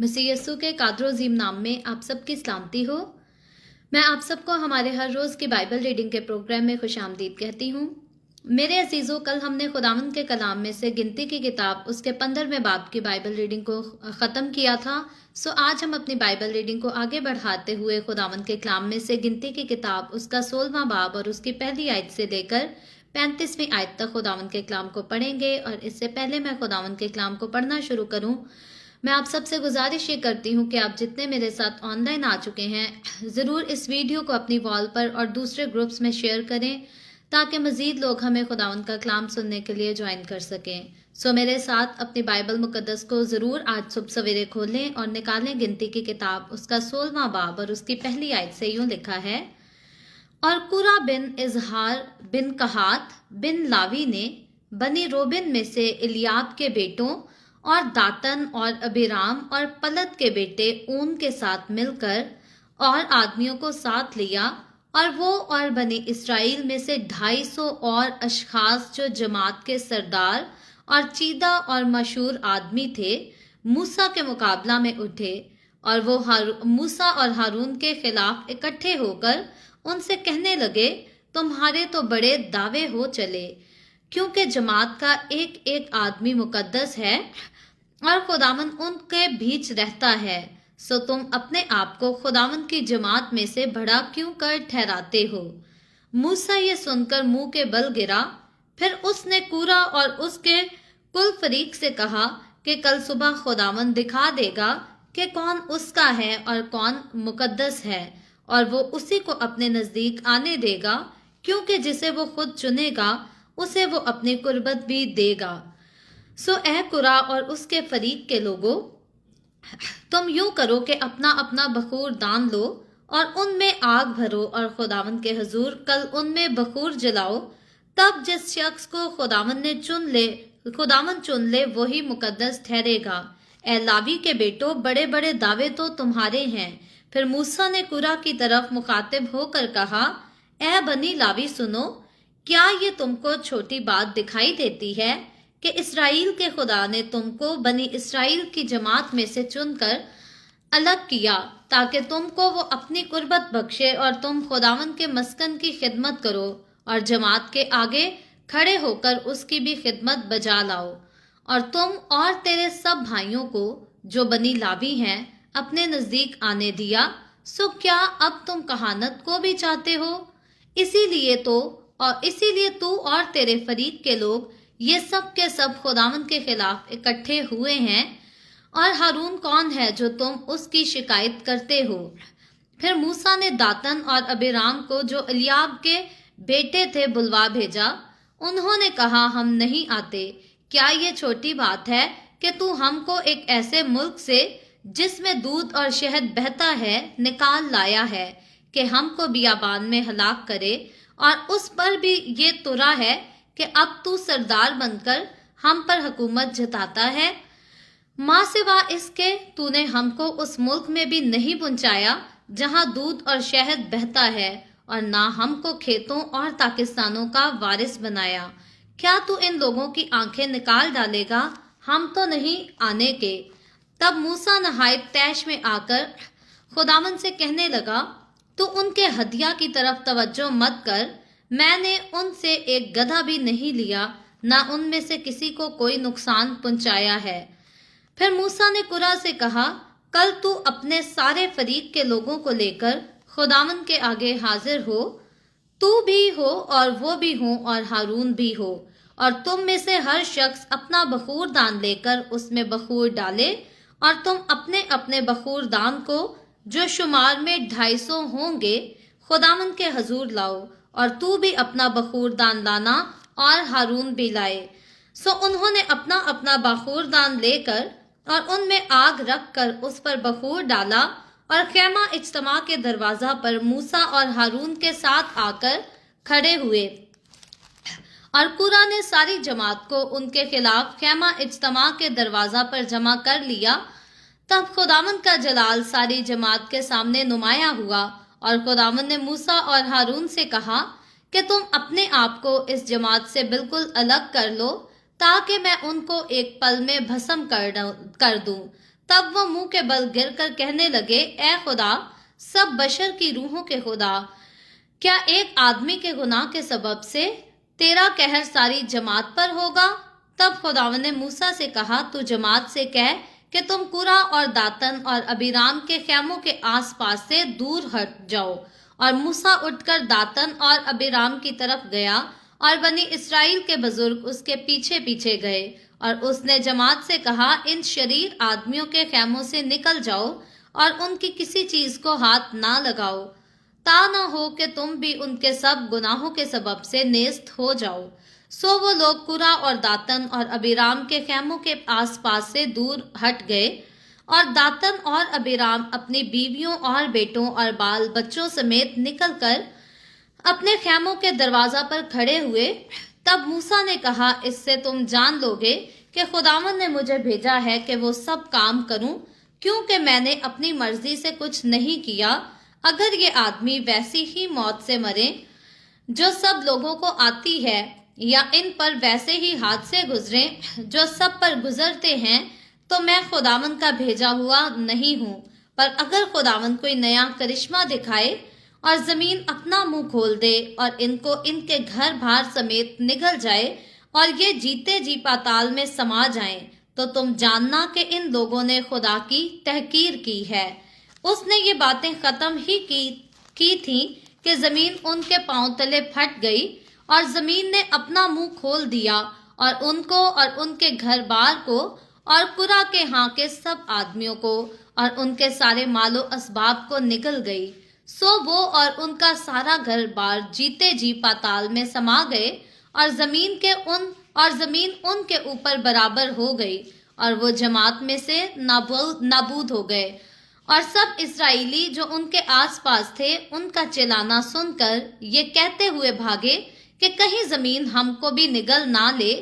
मसीह यस्सु के कादर अज़ीम नाम में आप सबकी सलामती हो। मैं आप सबको हमारे हर रोज़ की बाइबल रीडिंग के प्रोग्राम में खुशामदीद कहती हूँ। मेरे अजीज़ों, कल हमने खुदावंद के कलाम में से गिनती की किताब उसके 15वें बाब की बाइबल रीडिंग को ख़त्म किया था। आज हम अपनी बाइबल रीडिंग को आगे बढ़ाते हुए खुदावंद के कलाम में से गिनती की किताब उसका 16वां बाब और उसकी पहली आयत से लेकर 35वीं आयत तक खुदावंद के कलाम को पढ़ेंगे। और इससे पहले मैं खुदावंद के कलाम को पढ़ना शुरू करूँ, मैं आप सबसे गुजारिश ये करती हूँ कि आप जितने मेरे साथ ऑनलाइन आ चुके हैं ज़रूर इस वीडियो को अपनी वॉल पर और दूसरे ग्रुप्स में शेयर करें ताकि मज़ीद लोग हमें खुदावंद का कलाम सुनने के लिए ज्वाइन कर सकें। मेरे साथ अपनी बाइबल मुकद्दस को ज़रूर आज सुबह सवेरे खोलें और निकालें गिनती की किताब उसका 16वां बाब और उसकी पहली आयत से यूँ लिखा है। और कुरा बिन इजहार बिन कहात बिन लावी ने बनी रोबिन में से इलियाब के बेटों और दातन और अबीराम और पलत के बेटे ऊन के साथ मिलकर और आदमियों को साथ लिया, और वो और बनी इसराइल में से 250 और अशखास जो जमात के सरदार और चीदा और मशहूर आदमी थे मूसा के मुकाबला में उठे। और वो मूसा और हारून के खिलाफ इकट्ठे होकर उनसे कहने लगे, तुम्हारे तो बड़े दावे हो चले, क्योंकि जमात का एक एक आदमी मुकद्दस है और खुदावन उनके बीच रहता है। तुम अपने आप को खुदावन की जमात में से बड़ा क्यों कर ठहराते हो। मूसा ये सुनकर मुंह के बल गिरा। फिर उसने कूरा और उसके कुल फरीक से कहा कि कल सुबह खुदावन दिखा देगा कि कौन उसका है और कौन मुकद्दस है, और वो उसी को अपने नजदीक आने देगा, क्योंकि जिसे वो खुद चुनेगा उसे वो अपनी कुर्बत भी देगा। ए कुरा और उसके फरीक के लोगों, तुम यूं करो कि अपना अपना बखूर दान लो और उनमें आग भरो और खुदावन के हजूर कल उनमें बखूर जलाओ। तब जिस शख्स को खुदावन चुन ले वही मुकद्दस ठहरेगा। ए लावी के बेटो, बड़े बड़े दावे तो तुम्हारे हैं। फिर मूसा ने कुरा की तरफ मुखातिब होकर कहा, ए बनी लावी सुनो, क्या ये तुमको छोटी बात दिखाई देती है कि इसराइल के खुदा ने तुमको बनी इसराइल की जमात में से चुनकर अलग किया ताकि तुमको वो अपनी कुर्बत बख्शे और तुम खुदावन के मस्कन की खिदमत करो और जमात के आगे खड़े होकर उसकी भी खिदमत बजा लाओ। और तुम और तेरे सब भाइयों को जो बनी लावी हैं अपने नजदीक आने दिया। क्या अब तुम कहानत को भी चाहते हो? इसीलिए तू और तेरे फरीक के लोग ये सब के सब खुदावन के खिलाफ इकट्ठे हुए हैं। और हारून कौन है जो तुम उसकी शिकायत करते हो? फिर मूसा ने दातन और अबीराम को जो इलियाब के बेटे थे बुलवा भेजा। उन्होंने कहा, हम नहीं आते। क्या ये छोटी बात है कि तू हमको एक ऐसे मुल्क से जिसमें दूध और शहद बहता है निकाल लाया है कि हमको बियाबान में हलाक करे, और उस पर भी ये तुरा है कि अब तू सरदार बनकर हम पर हुकूमत जताता है। माँ सिवा इसके तूने हमको उस मुल्क में भी नहीं पहुंचाया जहाँ दूध और शहद बहता है, और ना हमको खेतों और पाकिस्तानों का वारिस बनाया। क्या तू इन लोगों की आंखें निकाल डालेगा? हम तो नहीं आने के। तब मूसा नहायत तैश में आकर खुदावन से कहने लगा, तू उनके हदिया की तरफ तवज्जो मत कर। मैंने उनसे एक गधा भी नहीं लिया, ना उनमें से किसी को कोई नुकसान पहुंचाया है। फिर मूसा ने कुरा से कहा, कल तू अपने सारे फरीक के लोगों को लेकर खुदावन के आगे हाजिर हो। तू भी हो और वो भी हो और हारून भी हो, और तुम में से हर शख्स अपना बखूर दान लेकर उसमें बखूर डाले, और तुम अपने अपने बखूर दान को जो शुमार में 250 होंगे खुदावन के हजूर लाओ, और तू भी अपना बखूर दान लाना और हारून भी लाए। उन्होंने अपना अपना बखूर दान लेकर और उनमें आग रख कर उस पर बखूर डाला, और खेमा इज्तमा के दरवाजा पर मूसा और हारून के साथ आकर खड़े हुए। और कुरा ने सारी जमात को उनके खिलाफ खेमा इज्तमा के दरवाजा पर जमा कर लिया। तब खुदावन का जलाल सारी जमात के सामने नुमाया हुआ, और खुदावन ने मूसा और हारून से कहा कि तुम अपने आप को इस जमात से बिल्कुल अलग कर लो, ताकि मैं उनको एक पल में भस्म कर दूं। तब वो मुंह के बल गिर कर कहने लगे, ए खुदा, सब बशर की रूहों के खुदा, क्या एक आदमी के गुनाह के सबब से तेरा कहर सारी जमात पर होगा? तब खुदावंद ने मूसा से कहा, तू जमात से कह कि तुम कुरा और दातन और अबीराम के खैमों के आसपास से दूर हट जाओ। और मूसा उठकर दातन और अबीराम की तरफ गया और बनी इस्राएल के बुजुर्ग उसके पीछे पीछे गए। और उसने जमात से कहा, इन शरीर आदमियों के खैमों से निकल जाओ और उनकी किसी चीज को हाथ ना लगाओ, ता न हो कि तुम भी उनके सब गुनाहों के सबब से नेस्त हो जाओ। सो वो लोग कुरा और दातन और अबीराम के खैमों के आसपास से दूर हट गए। और दातन और अबीराम अपनी बीवियों और बेटों और बाल बच्चों समेत निकलकर अपने खैमों के दरवाजा पर खड़े हुए। तब मूसा ने कहा, इससे तुम जान लोगे कि खुदावंद ने मुझे भेजा है कि वो सब काम करूं, क्योंकि मैंने अपनी मर्जी से कुछ नहीं किया। अगर ये आदमी वैसी ही मौत से मरे जो सब लोगों को आती है, या इन पर वैसे ही हादसे गुजरे जो सब पर गुजरते हैं, तो मैं खुदावंद का भेजा हुआ नहीं हूं। पर अगर खुदावंद कोई नया करिश्मा दिखाए और जमीन अपना मुंह खोल दे और इनको इनके घर बार समेत निगल जाए और ये जीते जी पाताल में समा जाएं, तो तुम जानना कि इन लोगों ने खुदा की तहकीर की है। उसने ये बातें खत्म ही की थी कि जमीन उनके पांव तले फट गई और जमीन ने अपना मुंह खोल दिया और उनको और उनके घर बार को और कुरा के हाँ के सब आदमियों को और उनके सारे मालो असबाब को निगल गई। सो वो और उनका सारा घर बार जीते जी पाताल में समा गए और जमीन उनके ऊपर बराबर हो गई और वो जमात में से नाबूद हो गए। और सब इस्राएली जो उनके आसपास थे उनका चिल्लाना सुनकर ये कहते हुए भागे कि कहीं जमीन हमको भी निगल ना ले।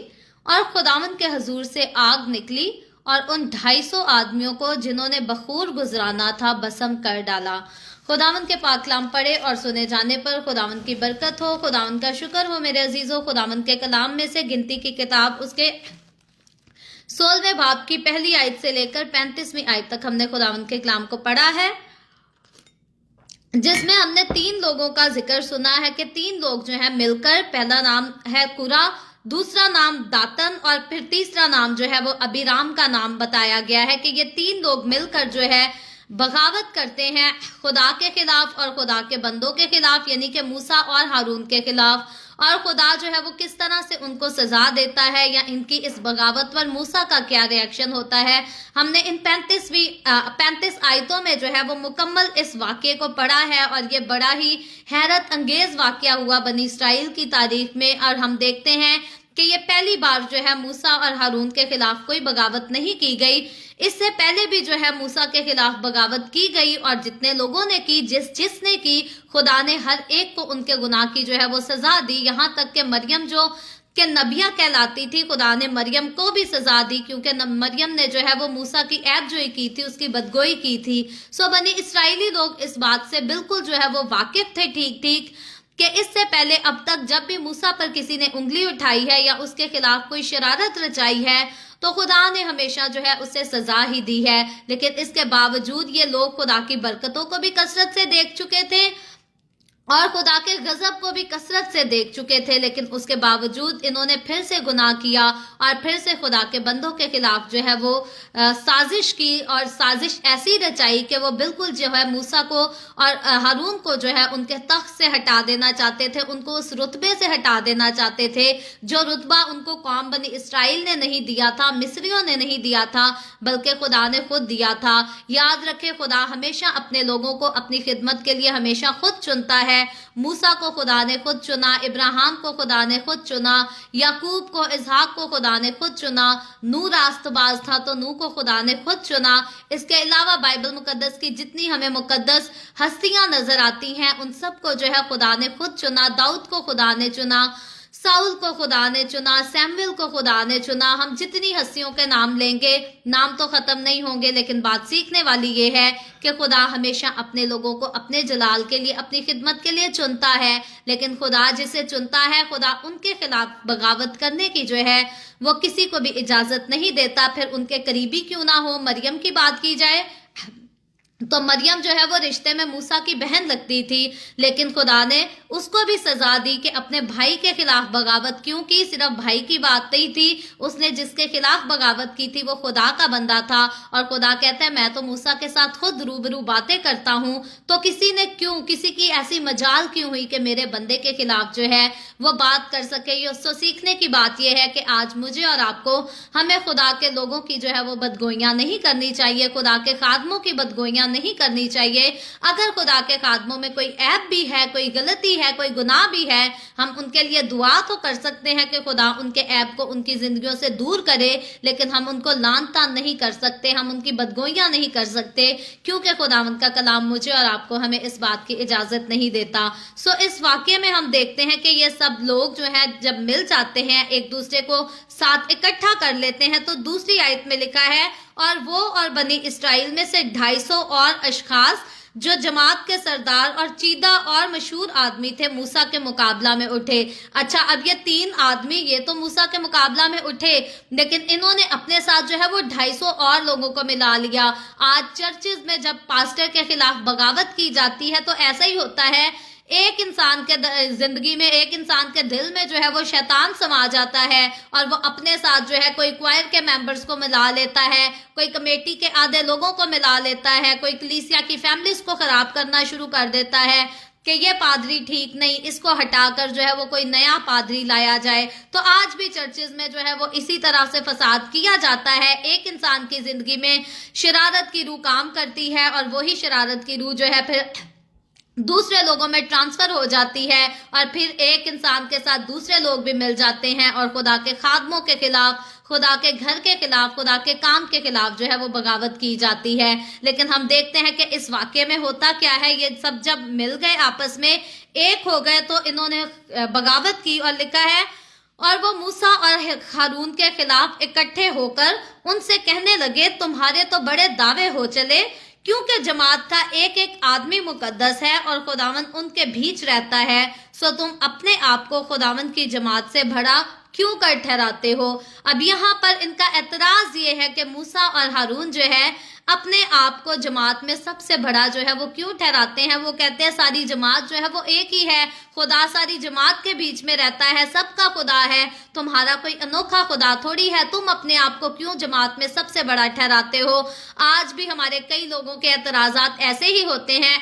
और खुदावंद के हजूर से आग निकली और उन 250 आदमियों को जिन्होंने बखूर गुजराना था भस्म कर डाला। खुदावंद के पाक कलाम पढ़े और सुने जाने पर खुदावंद की बरकत हो। खुदावंद का शुक्र हो मेरे अजीजों। खुदावंद के कलाम में से गिनती की किताब उसके 16वें बाब की पहली आयत से लेकर 35वीं आयत तक हमने खुदावंद के कलाम को पढ़ा है, जिसमें हमने 3 लोगों का जिक्र सुना है कि 3 लोग जो है मिलकर, पहला नाम है कुरा, दूसरा नाम दातन और फिर तीसरा नाम जो है वो अबीराम का नाम बताया गया है कि ये 3 लोग मिलकर जो है बगावत करते हैं खुदा के खिलाफ और खुदा के बंदों के खिलाफ, यानी कि मूसा और हारून के खिलाफ। और खुदा जो है वो किस तरह से उनको सजा देता है या इनकी इस बगावत पर मूसा का क्या रिएक्शन होता है, हमने इन 35 आयतों में जो है वो मुकम्मल इस वाक्य को पढ़ा है। और ये बड़ा ही हैरत अंगेज वाक्य हुआ बनी इस्राइल की तारीख में। और हम देखते हैं कि ये पहली बार जो है मूसा और हारून के खिलाफ कोई बगावत नहीं की गई। इससे पहले भी जो है मूसा के खिलाफ बगावत की गई और जितने लोगों ने की, जिसने की, खुदा ने हर एक को उनके गुनाह की जो है वो सजा दी। यहाँ तक कि मरियम जो कि नबिया कहलाती थी, खुदा ने मरियम को भी सजा दी क्योंकि मरियम ने जो है वो मूसा की ऐबजोई की थी, उसकी बदगोई की थी। सो बनी इस्राएली लोग इस बात से बिल्कुल जो है वो वाकिफ थे ठीक कि इससे पहले अब तक जब भी मूसा पर किसी ने उंगली उठाई है या उसके खिलाफ कोई शरारत रचाई है तो खुदा ने हमेशा जो है उसे सजा ही दी है। लेकिन इसके बावजूद ये लोग खुदा की बरकतों को भी कसरत से देख चुके थे और खुदा के गजब को भी कसरत से देख चुके थे, लेकिन उसके बावजूद इन्होंने फिर से गुनाह किया और फिर से खुदा के बंदों के खिलाफ जो है वो साजिश की। और साजिश ऐसी रचाई कि वो बिल्कुल जो है मूसा को और हारून को जो है उनके तख्त से हटा देना चाहते थे, उनको उस रुतबे से हटा देना चाहते थे जो रुतबा उनको कौम बनी इस्राइल ने नहीं दिया था, मिस्रियों ने नहीं दिया था, बल्कि खुदा ने खुद दिया था। याद रखे, खुदा हमेशा अपने लोगों को अपनी खिदमत के लिए हमेशा खुद चुनता है। मूसा को खुदा ने खुद चुना, इब्राहिम को खुदा ने खुद चुना, याकूब को, इसहाक को खुदा ने खुद चुना, नूह रास्तबाज था तो नूह को खुदा ने खुद चुना। इसके अलावा बाइबल मुकद्दस की जितनी हमें मुकद्दस हस्तियां नजर आती हैं उन सबको जो है खुदा ने खुद चुना। दाऊद को खुदा ने चुना। साउल को खुदा ने चुना, सैमुअल को खुदा ने चुना। हम जितनी हस्तियों के नाम लेंगे, नाम तो खत्म नहीं होंगे, लेकिन बात सीखने वाली ये है कि खुदा हमेशा अपने लोगों को अपने जलाल के लिए, अपनी खिदमत के लिए चुनता है। लेकिन खुदा जिसे चुनता है, खुदा उनके खिलाफ बगावत करने की जो है वो किसी को भी इजाजत नहीं देता, फिर उनके करीबी क्यों ना हो। मरियम की बात की जाए तो मरियम जो है वो रिश्ते में मूसा की बहन लगती थी, लेकिन खुदा ने उसको भी सजा दी कि अपने भाई के खिलाफ बगावत क्यों की। सिर्फ भाई की बात नहीं थी, उसने जिसके खिलाफ बगावत की थी वो खुदा का बंदा था। और खुदा कहता है मैं तो मूसा के साथ खुद रूबरू बातें करता हूँ, तो किसी की ऐसी मजाल क्यों हुई कि मेरे बंदे के खिलाफ जो है वो बात कर सके। ये उसको सीखने की बात यह है कि आज मुझे और आपको, हमें खुदा के लोगों की जो है वो बदगोइयां नहीं करनी चाहिए, खुदा के खादमों की बदगोइयां नहीं करनी चाहिए। अगर खुदा के खादमों में कोई ऐब भी है, कोई गलती है, कोई गुनाह भी है, हम उनके लिए दुआ तो कर सकते हैं कि खुदा उनके ऐब को उनकी जिंदगियों से दूर करे, लेकिन हम उनको लान तान नहीं कर सकते, हम उनकी बदगोइयां नहीं कर सकते, क्योंकि खुदावंद का कलाम मुझे और आपको हमें इस बात की इजाजत नहीं देता। सो इस वाक्य में हम देखते हैं कि ये सब लोग जो है जब मिल जाते हैं, एक दूसरे को साथ इकट्ठा कर लेते हैं, तो दूसरी आयत में लिखा है और वो और बनी इसराइल में से 250 और अशखास जो जमात के सरदार और चीदा और मशहूर आदमी थे मूसा के मुकाबला में उठे। अच्छा, अब ये 3 आदमी ये तो मूसा के मुकाबला में उठे, लेकिन इन्होंने अपने साथ जो है वो 250 और लोगों को मिला लिया। आज चर्चेज में जब पास्टर के खिलाफ बगावत की जाती है तो ऐसा ही होता है, एक इंसान के जिंदगी में, एक इंसान के दिल में जो है वो शैतान समा जाता है और वो अपने साथ जो है कोई क्वायर के मेंबर्स को मिला लेता है, कोई कमेटी के आधे लोगों को मिला लेता है, कोई कलीसिया की फैमिलीज को खराब करना शुरू कर देता है कि ये पादरी ठीक नहीं, इसको हटाकर जो है वो कोई नया पादरी लाया जाए। तो आज भी चर्चेज में जो है वो इसी तरह से फसाद किया जाता है। एक इंसान की जिंदगी में शरारत की रूह काम करती है और वही शरारत की रूह जो है फिर दूसरे लोगों में ट्रांसफर हो जाती है और फिर एक इंसान के साथ दूसरे लोग भी मिल जाते हैं और खुदा के खादमों के खिलाफ, खुदा के घर के खिलाफ, खुदा के काम के खिलाफ जो है वो बगावत की जाती है। लेकिन हम देखते हैं कि इस वाक्य में होता क्या है, ये सब जब मिल गए आपस में एक हो गए तो इन्होंने बगावत की और लिखा है और वो मूसा और हारून के खिलाफ इकट्ठे होकर उनसे कहने लगे तुम्हारे तो बड़े दावे हो चले, क्योंकि जमात का एक एक आदमी मुकद्दस है और खुदावंद उनके बीच रहता है, सो तुम अपने आप को खुदावंद की जमात से बड़ा क्यों कर ठहराते हो। अब यहाँ पर इनका एतराज ये है कि मूसा और हारून जो है अपने आप को जमात में सबसे बड़ा जो है वो क्यों ठहराते हैं। वो कहते हैं सारी जमात जो है वो एक ही है, खुदा सारी जमात के बीच में रहता है, सबका खुदा है, तुम्हारा कोई अनोखा खुदा थोड़ी है, तुम अपने आप को क्यों जमात में सबसे बड़ा ठहराते हो। आज भी हमारे कई लोगों के एतराजात ऐसे ही होते हैं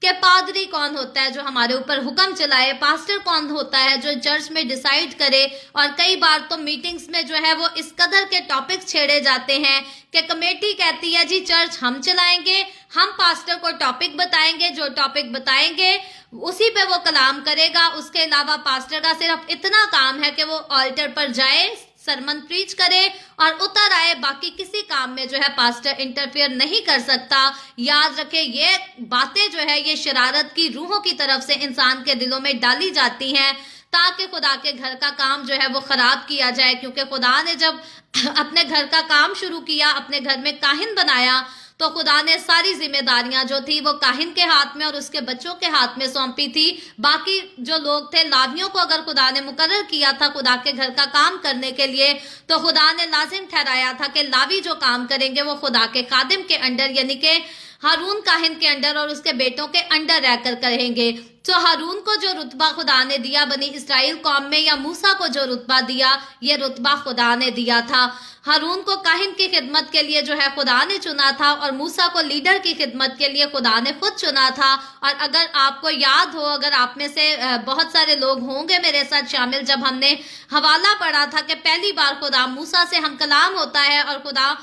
कि पादरी कौन होता है जो हमारे ऊपर हुक्म चलाए, पास्टर कौन होता है जो चर्च में डिसाइड करे। और कई बार तो मीटिंग्स में जो है वो इस कदर के टॉपिक्स छेड़े जाते हैं कि कमेटी कहती है जी चर्च हम चलाएंगे, हम पास्टर को टॉपिक बताएंगे, जो टॉपिक बताएंगे उसी पे वो कलाम करेगा, उसके अलावा पास्टर का सिर्फ इतना काम है कि वो ऑल्टर पर जाए, सरमन प्रीच करे और उतर आए, बाकी किसी काम में जो है पास्टर इंटरफेयर नहीं कर सकता। याद रखे ये बातें जो है ये शरारत की रूहों की तरफ से इंसान के दिलों में डाली जाती हैं ताकि खुदा के घर का काम जो है वो खराब किया जाए। क्योंकि खुदा ने जब अपने घर का काम शुरू किया, अपने घर में काहिन बनाया, तो खुदा ने सारी जिम्मेदारियां जो थी वो काहिन के हाथ में और उसके बच्चों के हाथ में सौंपी थी। बाकी जो लोग थे, लावियों को अगर खुदा ने मुकर्रर किया था खुदा के घर का काम करने के लिए, तो खुदा ने लाजिम ठहराया था कि लावी जो काम करेंगे वो खुदा के खादिम के अंडर यानी कि हारून काहिन के अंडर और उसके बेटों के अंडर रहकर करेंगे। तो हारून को जो रुतबा खुदा ने दिया बनी इसराइल कौम में, या मूसा को जो रुतबा दिया, ये रुतबा खुदा ने दिया था। हारून को काहिन की खिदमत के लिए जो है खुदा ने चुना था और मूसा को लीडर की खिदमत के लिए खुदा ने खुद चुना था। और अगर आपको याद हो, अगर आप में से बहुत सारे लोग होंगे मेरे साथ शामिल, जब हमने हवाला पढ़ा था कि पहली बार खुदा मूसा से हम कलाम होता है और खुदा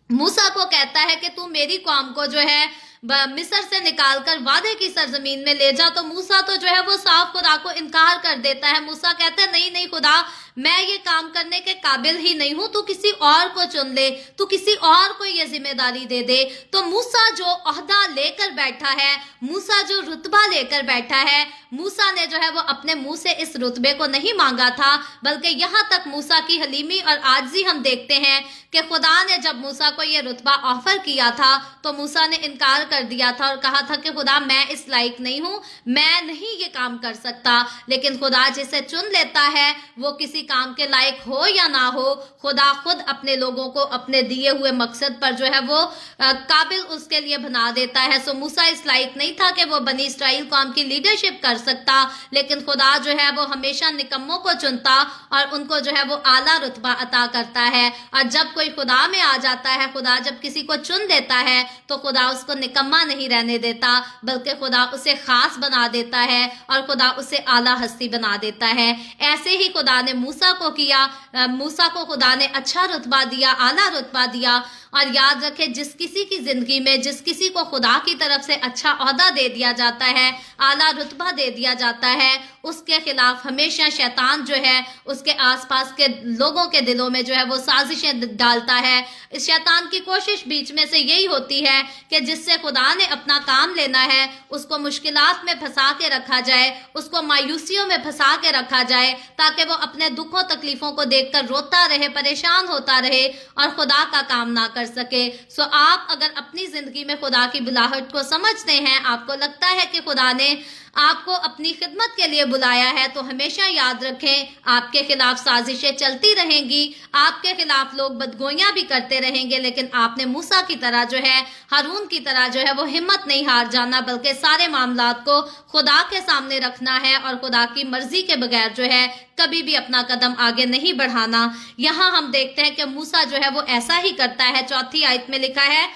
मूसा को कहता है कि तू मेरी कौम को जो है मिस्र से निकालकर वादे की सरजमीन में ले जा, तो मूसा तो जो है वो साफ खुदा को इनकार कर देता है। मूसा कहता है नहीं नहीं खुदा, मैं ये काम करने के काबिल ही नहीं हूं, तू किसी और को चुन ले, तू किसी और को ये जिम्मेदारी दे दे। तो मूसा जो ओहदा लेकर बैठा है, मूसा जो रुतबा लेकर बैठा है, मूसा ने जो है वो अपने मुंह से इस रुतबे को नहीं मांगा था, बल्कि यहाँ तक मूसा की हलीमी और आजिज़ी हम देखते हैं कि खुदा ने जब मूसा को ये रुतबा ऑफर किया था तो मूसा ने इनकार कर दिया था और कहा था कि खुदा मैं इस लायक नहीं हूँ, मैं नहीं ये काम कर सकता। लेकिन खुदा जिसे चुन लेता है वो किसी काम के लायक हो या ना हो, खुदा खुद अपने लोगों को अपने दिए हुए मकसद पर जो है वो काबिल उसके लिए बना देता है। सो मूसा इस लायक नहीं था कि वो बनी इसराइल कौम की लीडरशिप कर सकता, लेकिन खुदा जो है वो हमेशा निकम्मों को चुनता और उनको जो है वो आला रुतबा अता करता है। और जब कोई खुदा में आ जाता है, खुदा जब किसी को चुन देता है तो खुदा उसको निकम्मा नहीं रहने देता, बल्कि खुदा उसे खास बना देता है और खुदा उसे आला हस्ती बना देता है। ऐसे ही खुदा ने मूसा को किया, मूसा को खुदा ने अच्छा रुतबा दिया, आला रुतबा दिया। और याद रखे, जिस किसी की जिंदगी में जिस किसी को खुदा की तरफ से अच्छा ओहदा दे दिया जाता है, आला रुतबा दे दिया जाता है, उसके खिलाफ हमेशा शैतान जो है उसके आसपास के लोगों के दिलों में जो है वो साजिशें डालता है। इस शैतान की कोशिश बीच में से यही होती है कि जिससे खुदा ने अपना काम लेना है उसको मुश्किलात में फंसा के रखा जाए, उसको मायूसियों में फंसा के रखा जाए, ताकि वो अपने दुखों तकलीफों को देखकर रोता रहे, परेशान होता रहे और खुदा का काम ना कर सके। सो आप अगर अपनी जिंदगी में खुदा की बुलाहट को समझते हैं, आपको लगता है कि खुदा ने आपको अपनी खिदमत के लिए बुलाया है, तो हमेशा याद रखें आपके खिलाफ साजिशें चलती रहेंगी, आपके खिलाफ लोग बदगोइयां भी करते रहेंगे, लेकिन आपने मूसा की तरह जो है, हारून की तरह जो है वो हिम्मत नहीं हार जाना, बल्कि सारे मामलात को खुदा के सामने रखना है और खुदा की मर्जी के बगैर जो है कभी भी अपना कदम आगे नहीं बढ़ाना। यहाँ हम देखते हैं कि मूसा जो है वो ऐसा ही करता है। चौथी आयत में लिखा है,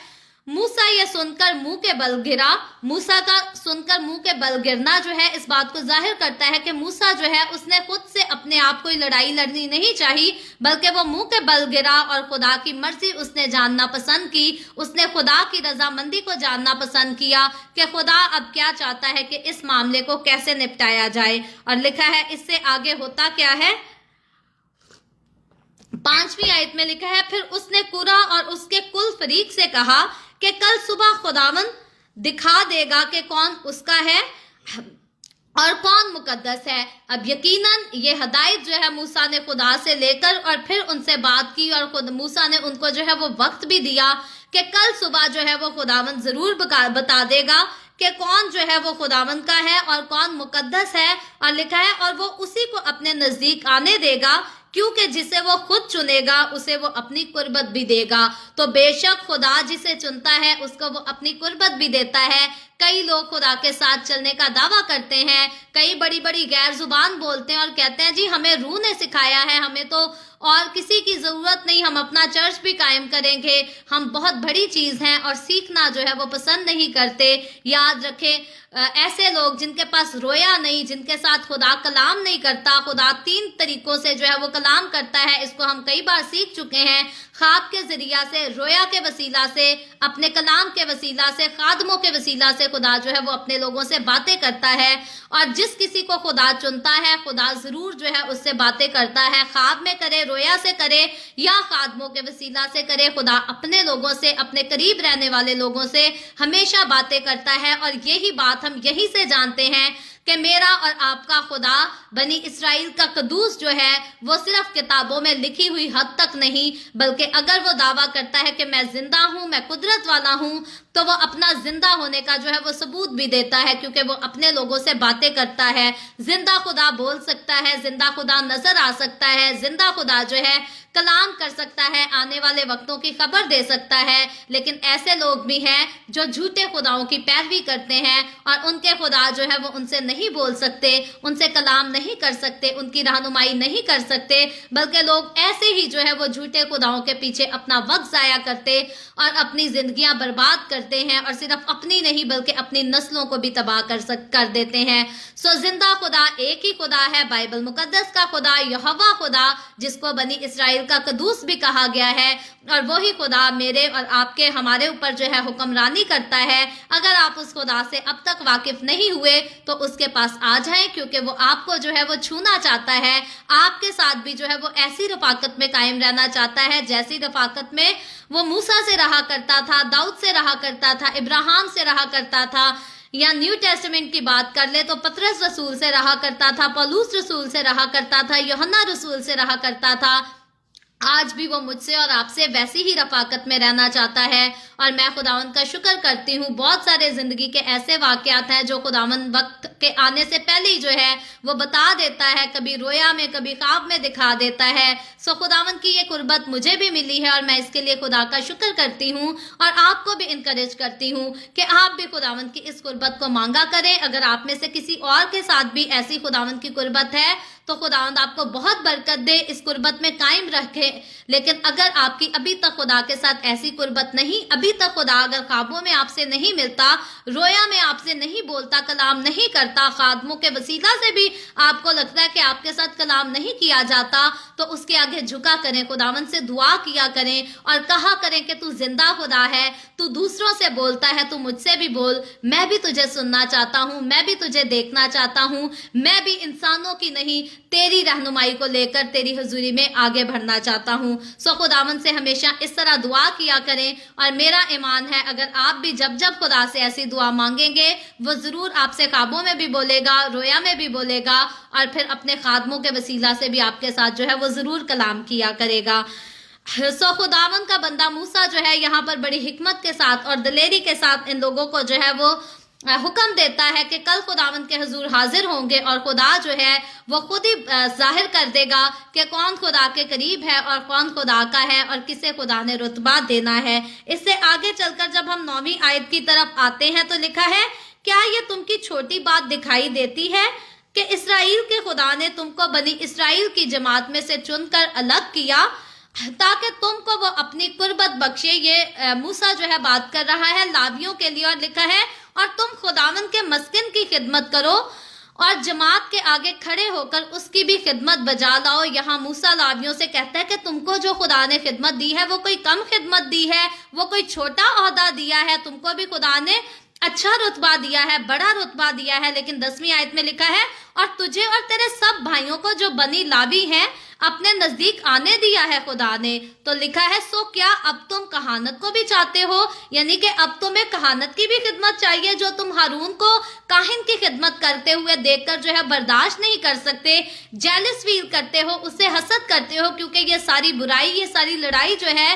मूसा ये सुनकर मुंह के बल गिरा। मूसा का सुनकर मुंह के बल गिरना जो है इस बात को जाहिर करता है कि मूसा जो है उसने खुद से अपने आप कोई लड़ाई लड़नी नहीं चाहिए, बल्कि वो मुंह के बल गिरा और खुदा की मर्जी उसने जानना पसंद की। उसने खुदा की रजामंदी को जानना पसंद किया कि खुदा अब क्या चाहता है कि इस मामले को कैसे निपटाया जाए। और लिखा है इससे आगे होता क्या है, 5वीं आयत में लिखा है, फिर उसने कुरा और उसके कुल फरीक से कहा कि कल सुबह खुदावन दिखा देगा कि कौन उसका है और कौन मुकद्दस है। अब यकीनन ये हदायत जो है मूसा ने खुदा से लेकर और फिर उनसे बात की और खुद मूसा ने उनको जो है वो वक्त भी दिया कि कल सुबह जो है वो खुदावन जरूर बता देगा कि कौन जो है वो खुदावन का है और कौन मुकद्दस है। और लिखा है और वो उसी को अपने नजदीक आने देगा, क्योंकि जिसे वो खुद चुनेगा उसे वो अपनी कुर्बत भी देगा। तो बेशक खुदा जिसे चुनता है उसको वो अपनी कुर्बत भी देता है। कई लोग खुदा के साथ चलने का दावा करते हैं, कई बड़ी बड़ी गैर जुबान बोलते हैं और कहते हैं जी हमें रूह ने सिखाया है, हमें तो और किसी की जरूरत नहीं, हम अपना चर्च भी कायम करेंगे, हम बहुत बड़ी चीज हैं और सीखना जो है वो पसंद नहीं करते। याद रखें, ऐसे लोग जिनके पास रोया नहीं, जिनके साथ खुदा कलाम नहीं करता, खुदा 3 तरीकों से जो है वो कलाम करता है, इसको हम कई बार सीख चुके हैं। ख्वाब के जरिया से, रोया के वसीला से, अपने कलाम के वसीला से, खादमों के वसीला से खुदा जो है वो अपने लोगों से बातें करता है। और जिस किसी को खुदा चुनता है खुदा जरूर जो है उससे बातें करता है, ख्वाब में करे, रोया से करे या खादमों के वसीला से करे, खुदा अपने लोगों से, अपने करीब रहने वाले लोगों से हमेशा बातें करता है। और यही बात हम यही से जानते हैं कि मेरा और आपका खुदा बनी इसराइल का कदूस जो है वो सिर्फ किताबों में लिखी हुई हद तक नहीं, बल्कि अगर वो दावा करता है कि मैं जिंदा हूँ, मैं कुदरत वाला हूँ, तो वो अपना जिंदा होने का जो है वो सबूत भी देता है, क्योंकि वो अपने लोगों से बातें करता है। जिंदा खुदा बोल सकता है, जिंदा खुदा नजर आ सकता है, जिंदा खुदा जो है कलाम कर सकता है, आने वाले वक्तों की खबर दे सकता है। लेकिन ऐसे लोग भी हैं जो झूठे खुदाओं की पैरवी करते हैं और उनके खुदा जो है वो उनसे नहीं बोल सकते, उनसे कलाम नहीं कर सकते, उनकी रहनुमाई नहीं कर सकते, बल्कि लोग ऐसे ही जो है वो झूठे खुदाओं के पीछे अपना वक्त जाया करते और अपनी जिंदगियां बर्बाद करते हैं और सिर्फ अपनी नहीं बल्कि अपनी नस्लों को भी तबाह कर देते हैं। सो जिंदा खुदा एक ही खुदा है, बाइबल मुकद्दस का खुदा, यहोवा खुदा, जिसको बनी इसराइल इसराइल का कदूस भी कहा गया है, और वही खुदा मेरे और आपके हमारे ऊपर जो है हुक्मरानी करता है। अगर आप उस खुदा से अब तक वाकिफ नहीं हुए तो उसके पास आ जाएं, क्योंकि वो आपको जो है वो छूना चाहता है, आपके साथ भी जो है वो ऐसी रफाकत में कायम रहना चाहता है जैसी रफाकत में वो मूसा से रहा करता था, दाऊद से रहा करता था, इब्राहिम से रहा करता था, या न्यू टेस्टामेंट की बात कर ले तो पतरस रसूल से रहा करता था, पौलुस रसूल से रहा करता था, यूहन्ना रसूल से रहा करता था। आज भी वो मुझसे और आपसे वैसी ही रफाकत में रहना चाहता है, और मैं खुदावंद का शुक्र करती हूँ। बहुत सारे जिंदगी के ऐसे वाकयात हैं जो खुदावंद वक्त के आने से पहले ही जो है वो बता देता है, कभी रोया में कभी ख्वाब में दिखा देता है। सो खुदावंद की ये कुर्बत मुझे भी मिली है और मैं इसके लिए खुदा का शुक्र करती हूँ, और आपको भी इनकरेज करती हूँ कि आप भी खुदावंद की इस कुर्बत को मांगा करें। अगर आप में से किसी और के साथ भी ऐसी खुदावंद की कुर्बत है तो खुदावंद आपको बहुत बरकत दे, इस कुर्बत में कायम रखे। लेकिन अगर आपकी अभी तक खुदा के साथ ऐसी कुर्बत नहीं, अभी तक खुदा अगर ख्वाबों में आपसे नहीं मिलता, रोया में आपसे नहीं बोलता, कलाम नहीं करता, खादमों के वसीला से भी आपको लगता है कि आपके साथ कलाम नहीं किया जाता, तो उसके आगे झुका करें, खुदावंद से दुआ किया करें और कहा करें कि तू जिंदा खुदा है, तू दूसरों से बोलता है, तू मुझसे भी बोल, मैं भी तुझे सुनना चाहता हूँ, मैं भी तुझे देखना चाहता हूँ, मैं भी इंसानों की नहीं तेरी रहनुमाई को लेकर तेरी हुजूरी में आगे बढ़ना चाहता हूँ। सो खुदावंद से हमेशा इस तरह दुआ किया करें, और मेरा ईमान है अगर आप भी जब जब खुदा से ऐसी दुआ मांगेंगे वो जरूर आपसे ख्वाबों में भी बोलेगा, रोया में भी बोलेगा, और फिर अपने खादमों के वसीला से भी आपके साथ जो है वो जरूर कलाम किया करेगा। सो खुदावंद का बंदा मूसा जो है यहाँ पर बड़ी हिकमत के साथ और दलेरी के साथ इन लोगों को जो है वो हुक्म देता है कि कल खुदावंद के हुजूर हाजिर होंगे, और खुदा जो है वो खुद ही जाहिर कर देगा कि कौन खुदा के करीब है और कौन खुदा का है और किसे खुदा ने रुतबा देना है। इससे आगे चलकर जब हम 9वीं आयत की तरफ आते हैं तो लिखा है, क्या ये तुमकी छोटी बात दिखाई देती है कि इसराइल के खुदा ने तुमको बनी इसराइल की जमात में से चुनकर अलग किया ताकि तुमको वो अपनी कुर्बत बख्शे। ये मूसा जो है बात कर रहा है लावियों के लिए, और लिखा है, और तुम खुदावंद के मस्किन की खिदमत करो और जमात के आगे खड़े होकर उसकी भी खिदमत बजा लाओ। यहाँ मूसा लावियों से कहता है कि तुमको जो खुदा ने खिदमत दी है वो कोई कम खिदमत दी है, वो कोई छोटा ओहदा दिया है, तुमको भी खुदा ने अच्छा रुतबा दिया है, बड़ा रुतबा दिया है। लेकिन 10वीं आयत में लिखा है, और तुझे और तेरे सब भाइयों को जो बनी लावी हैं अपने नजदीक आने दिया है खुदा ने। तो लिखा है, सो क्या अब तुम कहानत को भी चाहते हो, यानी कि अब तुम्हें कहानत की भी खिदमत चाहिए, जो तुम हारून को काहिन की खिदमत करते हुए देखकर जो है बर्दाश्त नहीं कर सकते, जेलस फील करते हो, उससे हसद करते हो, क्योंकि ये सारी बुराई, ये सारी लड़ाई जो है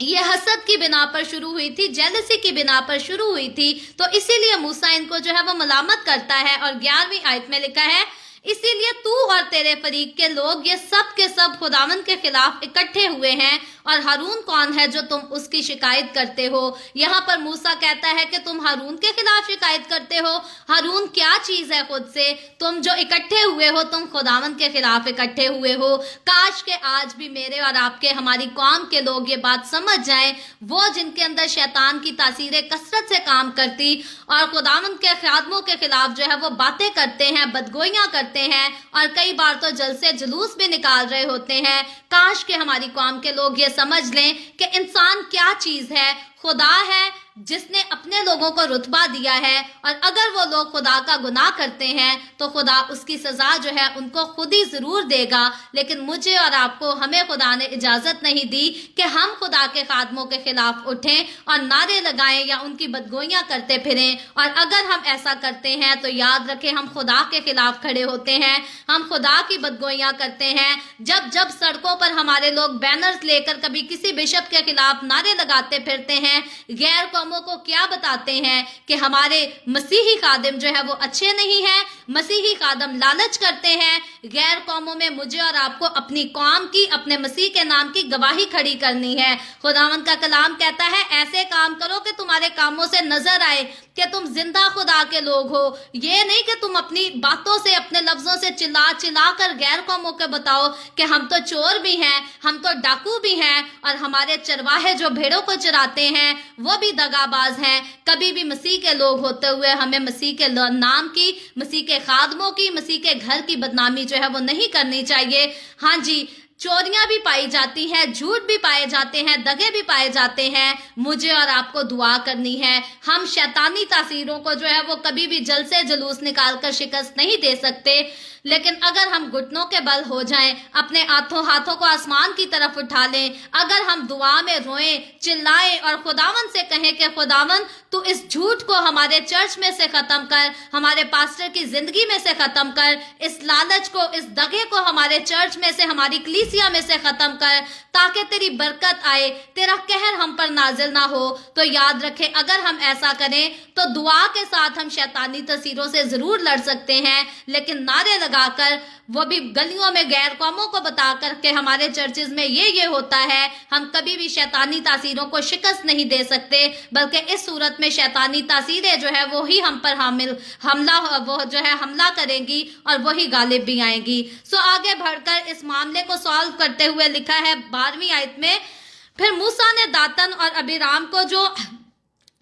ये हसद की बिना पर शुरू हुई थी, जेलसी की बिना पर शुरू हुई थी। तो इसीलिए मूसा इनको जो है वो मलामत करता है। और 11वीं आयत में लिखा है, इसीलिए तू और तेरे फरीक के लोग ये सब के सब खुदावंद के खिलाफ इकट्ठे हुए हैं, और हारून कौन है जो तुम उसकी शिकायत करते हो। यहाँ पर मूसा कहता है कि तुम हारून के खिलाफ शिकायत करते हो। हारून क्या चीज है खुद से, तुम जो इकट्ठे हुए हो तुम खुदावंद के खिलाफ इकट्ठे हुए हो। काश के आज भी मेरे और आपके, हमारी कौम के लोग ये बात समझ जाएं, वो जिनके अंदर शैतान की तासीरें कसरत से काम करती और खुदावंद के खादमों के खिलाफ जो है वो बातें करते हैं, बदगोइयां करते हैं, और कई बार तो जलसे जुलूस भी निकाल रहे होते हैं। काश के हमारी कौम के लोग ये समझ लें कि इंसान क्या चीज है। खुदा है जिसने अपने लोगों को रुतबा दिया है, और अगर वो लोग खुदा का गुनाह करते हैं तो खुदा उसकी सजा जो है उनको खुद ही जरूर देगा। लेकिन मुझे और आपको, हमें खुदा ने इजाजत नहीं दी कि हम खुदा के खादमों के खिलाफ उठें और नारे लगाएं या उनकी बदगोइयां करते फिरें। और अगर हम ऐसा करते हैं तो याद रखें, हम खुदा के खिलाफ खड़े होते हैं, हम खुदा की बदगोइयां करते हैं। जब जब सड़कों पर हमारे लोग बैनर्स लेकर कभी किसी बिशप के खिलाफ नारे लगाते फिरते हैं, गैर कौमों को क्या बताते हैं कि हमारे मसीही खादिम जो है वो अच्छे नहीं हैं, मसीही खादम लालच करते हैं। गैर कौमों में मुझे और आपको अपनी कौम की, अपने मसीह के नाम की गवाही खड़ी करनी है। खुदावंद का कलाम कहता है, ऐसे काम करो कि तुम्हारे कामों से नजर आए कि तुम जिंदा खुदा के लोग हो। ये नहीं कि तुम अपनी बातों से, अपने लफ्जों से चिल्ला चिल्ला कर गैर कौमों को बताओ कि हम तो चोर भी हैं, हम तो डाकू भी हैं, और हमारे चरवाहे जो भेड़ों को चराते हैं वो भी दगाबाज हैं। कभी भी मसीह के लोग होते हुए हमें मसीह के नाम की, मसीह के खादमों की, मसीह के घर की बदनामी जो है वो नहीं करनी चाहिए। हाँ जी, चोरियां भी पाई जाती हैं, झूठ भी पाए जाते हैं, दगे भी पाए जाते हैं। मुझे और आपको दुआ करनी है। हम शैतानी तासीरों को जो है वो कभी भी जल से जुलूस निकाल कर शिकस्त नहीं दे सकते, लेकिन अगर हम घुटनों के बल हो जाएं, अपने हाथों को आसमान की तरफ उठा लें, अगर हम दुआ में रोएं, चिल्लाएं और खुदावन से कहें कि खुदावन तू इस झूठ को हमारे चर्च में से खत्म कर, हमारे पास्टर की जिंदगी में से खत्म कर, इस लालच को, इस दगे को हमारे चर्च में से, हमारी कलीसिया में से खत्म कर, ताकि तेरी बरकत आए, तेरा कहर हम पर नाजिल ना हो। तो याद रखें, अगर हम ऐसा करें तो दुआ के साथ हम शैतानी तसीरों से जरूर लड़ सकते हैं, लेकिन नारे लगाकर, वो भी गलियों में गैर कौमों को बताकर के हमारे चर्चेज में ये होता है, हम कभी भी शैतानी तासीरों को शिकस्त नहीं दे सकते, बल्कि इस सूरत में शैतानी तासीरें जो है वो ही हम पर हमला करेंगी और वही गालिब भी आएंगी। सो आगे बढ़कर इस मामले को सॉल्व करते हुए लिखा है 12वीं आयत में, फिर मूसा ने दातन और अबीराम को जो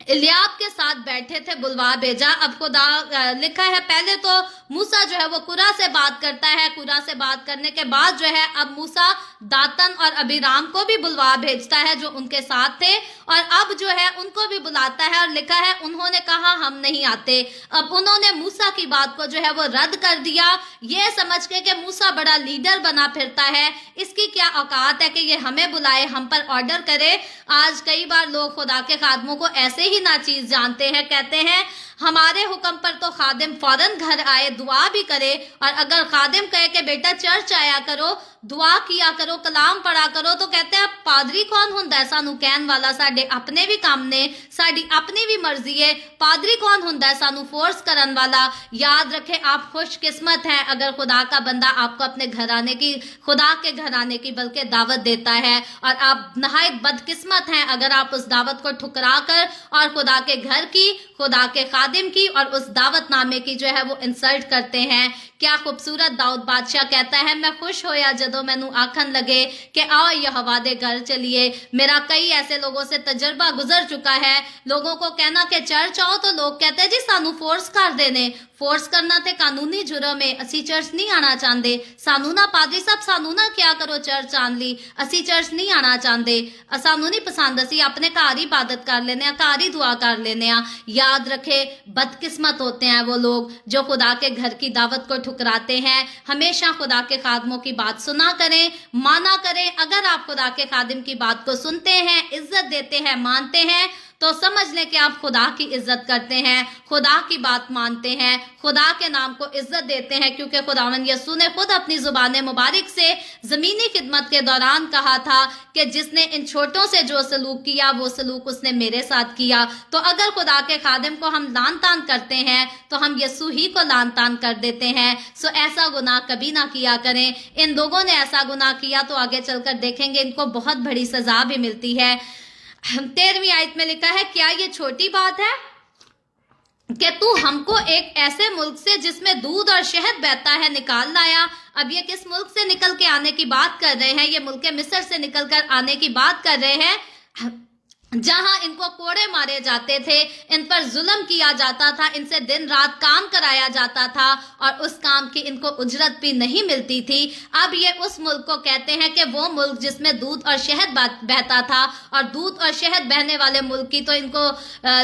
इलियाब के साथ बैठे थे बुलवा भेजा। अब खुदा लिखा है, पहले तो मूसा जो है वो कुरा से बात करता है, कुरा से बात करने के बाद जो है अब मूसा दातन और अबीराम को भी बुलवा भेजता है जो उनके साथ थे, और अब जो है उनको भी बुलाता है और लिखा है उन्होंने कहा हम नहीं आते। अब उन्होंने मूसा की बात को जो है वो रद्द कर दिया, ये समझ के कि मूसा बड़ा लीडर बना फिरता है, इसकी क्या औकात है कि ये हमें बुलाए, हम पर ऑर्डर करे। आज कई बार लोग खुदा के खादमों को ऐसे ही ना चीज जानते हैं, कहते हैं हमारे हुक्म पर तो खादिम फौरन घर आए, दुआ भी करे, और अगर खादिम कहे कि बेटा चर्च आया करो, दुआ किया करो, कलाम पढ़ा करो, तो कहते हैं पादरी कौन हुंदा है सानू कहन वाला, साडे अपने भी काम ने, साडी अपनी भी मर्जी है, पादरी कौन हुंदा है सानू फोर्स करन वाला। याद रखें, आप खुशकिस्मत हैं अगर खुदा का बंदा आपको अपने घर आने की, खुदा के घर आने की बल्कि दावत देता है, और आप नहायत बदकिस्मत हैं अगर आप उस दावत को ठुकरा कर और खुदा के घर की, खुदा के खादिम की और उस दावत नामे की जो है वो इंसल्ट करते हैं। क्या खूबसूरत दाऊद बादशाह कहता है, मैं खुश होया जदों मैनू आखन लगे कि आओ यहोवा दे घर चलिए। मेरा कई ऐसे लोगों से तजर्बा गुजर चुका है, लोगों को कहना कि चर्च आओ तो लोग कहते हैं जी सानू फोर्स कर देने, फोर्स करना ते कानूनी जुर्म है, असी चर्च नहीं आना चाहते, सानू ना पादरी साहब सानू ना क्या करो चर्च आन ली, असी चर्च नहीं आना चाहते, सानू नहीं पसंद, असी अपने घर ही इबादत कर लेने, घर ही दुआ कर लेने। याद रखे, बदकिस्मत होते हैं वो लोग जो खुदा के घर की दावत को ठुकराते हैं। हमेशा खुदा के खादमों की बात सुना करें, माना करें। अगर आप खुदा के खादिम की बात को सुनते हैं, इज्जत देते हैं, मानते हैं, तो समझ लें कि आप खुदा की इज्जत करते हैं, खुदा की बात मानते हैं, खुदा के नाम को इज्जत देते हैं, क्योंकि खुदावंद यीशु ने खुद अपनी जुबान मुबारक से जमीनी खिदमत के दौरान कहा था कि जिसने इन छोटों से जो सलूक किया वो सलूक उसने मेरे साथ किया। तो अगर खुदा के खादिम को हम लान तान करते हैं तो हम यीशु ही को लान तान कर देते हैं। सो ऐसा गुनाह कभी ना किया करें। इन लोगों ने ऐसा गुनाह किया तो आगे चलकर देखेंगे इनको बहुत बड़ी सजा भी मिलती है। 13वीं आयत में लिखा है, क्या ये छोटी बात है कि तू हमको एक ऐसे मुल्क से जिसमें दूध और शहद बहता है निकाल लाया। अब ये किस मुल्क से निकल के आने की बात कर रहे हैं? ये मुल्क मिस्र से निकल कर आने की बात कर रहे हैं, जहां इनको कोड़े मारे जाते थे, इन पर जुल्म किया जाता था, इनसे दिन रात काम कराया जाता था और उस काम की इनको उजरत भी नहीं मिलती थी। अब ये उस मुल्क को कहते हैं कि वो मुल्क जिसमें दूध और शहद बहता था, और दूध और शहद बहने वाले मुल्क की तो इनको